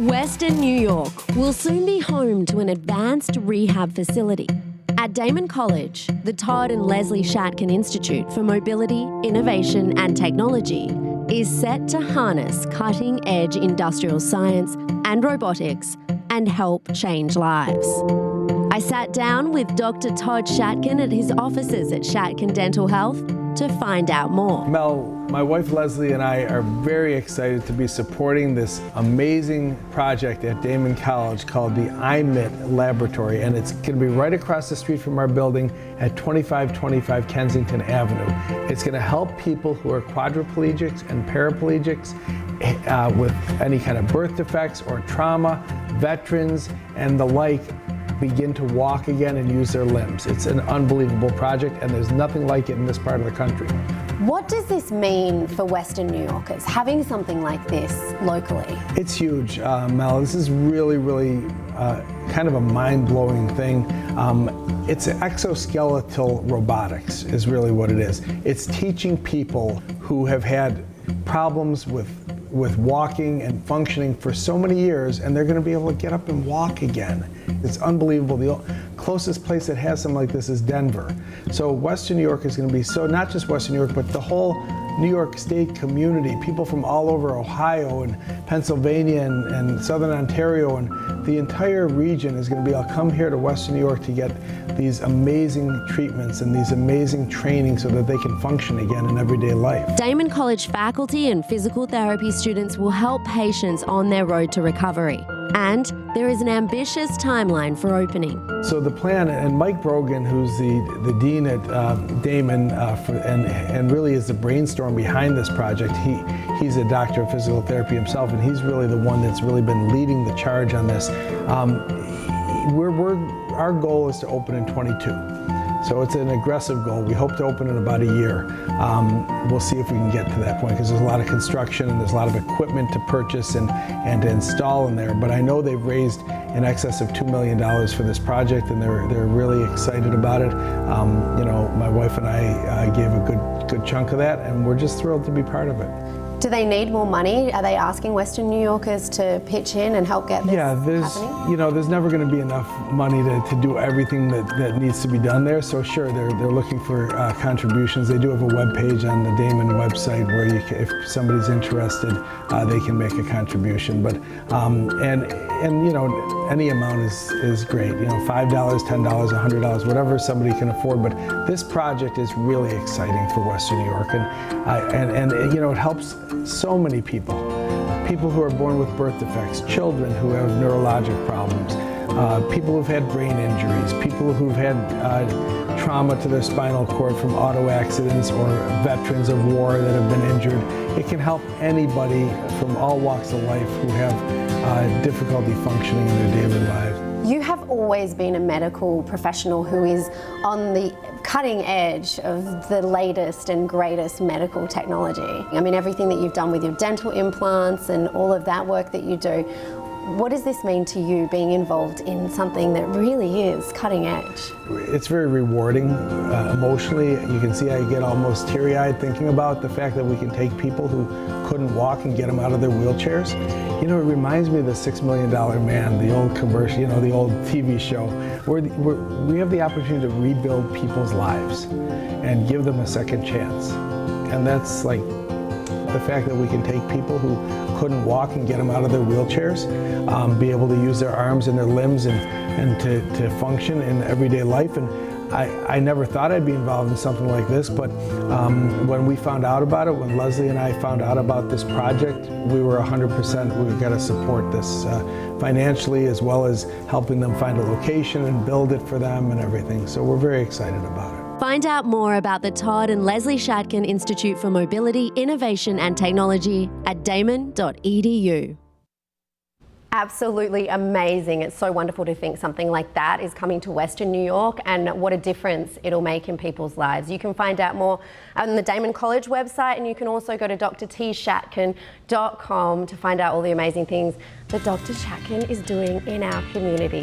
Western New York will soon be home to an advanced rehab facility. At Damon College, the Todd and Leslie Shatkin Institute for Mobility, Innovation and Technology is set to harness cutting-edge industrial science and robotics and help change lives. I sat down with Dr. Todd Shatkin at his offices at Shatkin Dental Health to find out more. Mel, my wife Leslie and I are very excited to be supporting this amazing project at Damon College called the iMit Laboratory, and it's going to be right across the street from our building at 2525 Kensington Avenue. It's going to help people who are quadriplegics and paraplegics with any kind of birth defects or trauma, veterans and the like, begin to walk again and use their limbs. It's an unbelievable project, and there's nothing like it in this part of the country. What does this mean for Western New Yorkers, having something like this locally? It's huge, Mel. This is really, really kind of a mind-blowing thing. It's exoskeletal robotics is really what it is. It's teaching people who have had problems with walking and functioning for so many years, and they're going to be able to get up and walk again. It's unbelievable. The closest place that has something like this is Denver. So Western New York is going to be, so not just Western New York, but the whole New York State community, people from all over Ohio and Pennsylvania and Southern Ontario, and the entire region is going to be able to come here to Western New York to get these amazing treatments and these amazing training so that they can function again in everyday life. Damon College faculty and physical therapy students will help patients on their road to recovery. And there is an ambitious timeline for opening. So the plan, and Mike Brogan, who's the dean at Damon, and really is the brainstorm behind this project, he's a doctor of physical therapy himself, and he's really the one that's really been leading the charge on this. Our goal is to open in 22. So it's an aggressive goal. We hope to open in about a year. We'll see if we can get to that point, because there's a lot of construction and there's a lot of equipment to purchase and to install in there. But I know they've raised in excess of $2 million for this project, and they're really excited about it. You know, my wife and I gave a good chunk of that, and we're just thrilled to be part of it. Do they need more money? Are they asking Western New Yorkers to pitch in and help get this happening? There's never going to be enough money to do everything that needs to be done there. So sure, they're looking for contributions. They do have a web page on the Damon website where if somebody's interested, they can make a contribution. But any amount is great. $5, $10, $100, whatever somebody can afford. But this project is really exciting for Western New York, and it helps so many people who are born with birth defects, children who have neurologic problems, people who've had brain injuries, people who've had trauma to their spinal cord from auto accidents, or veterans of war that have been injured. It can help anybody from all walks of life who have difficulty functioning in their daily lives. You have always been a medical professional who is on the cutting edge of the latest and greatest medical technology. I mean, everything that you've done with your dental implants and all of that work that you do. What does this mean to you, being involved in something that really is cutting edge? It's very rewarding emotionally. You can see I get almost teary-eyed thinking about the fact that we can take people who couldn't walk and get them out of their wheelchairs. It reminds me of the $6 Million Man, the old commercial, the old TV show, where we have the opportunity to rebuild people's lives and give them a second chance. And that's like the fact that we can take people who couldn't walk and get them out of their wheelchairs, be able to use their arms and their limbs and to function in everyday life. And I never thought I'd be involved in something like this, but when we found out about it, when Leslie and I found out about this project, we were 100%, we've got to support this financially, as well as helping them find a location and build it for them and everything. So we're very excited about it. Find out more about the Todd and Leslie Shatkin Institute for Mobility, Innovation and Technology at damon.edu. Absolutely amazing. It's so wonderful to think something like that is coming to Western New York, and what a difference it'll make in people's lives. You can find out more on the Damon College website, and you can also go to drtshatkin.com to find out all the amazing things that Dr. Shatkin is doing in our community.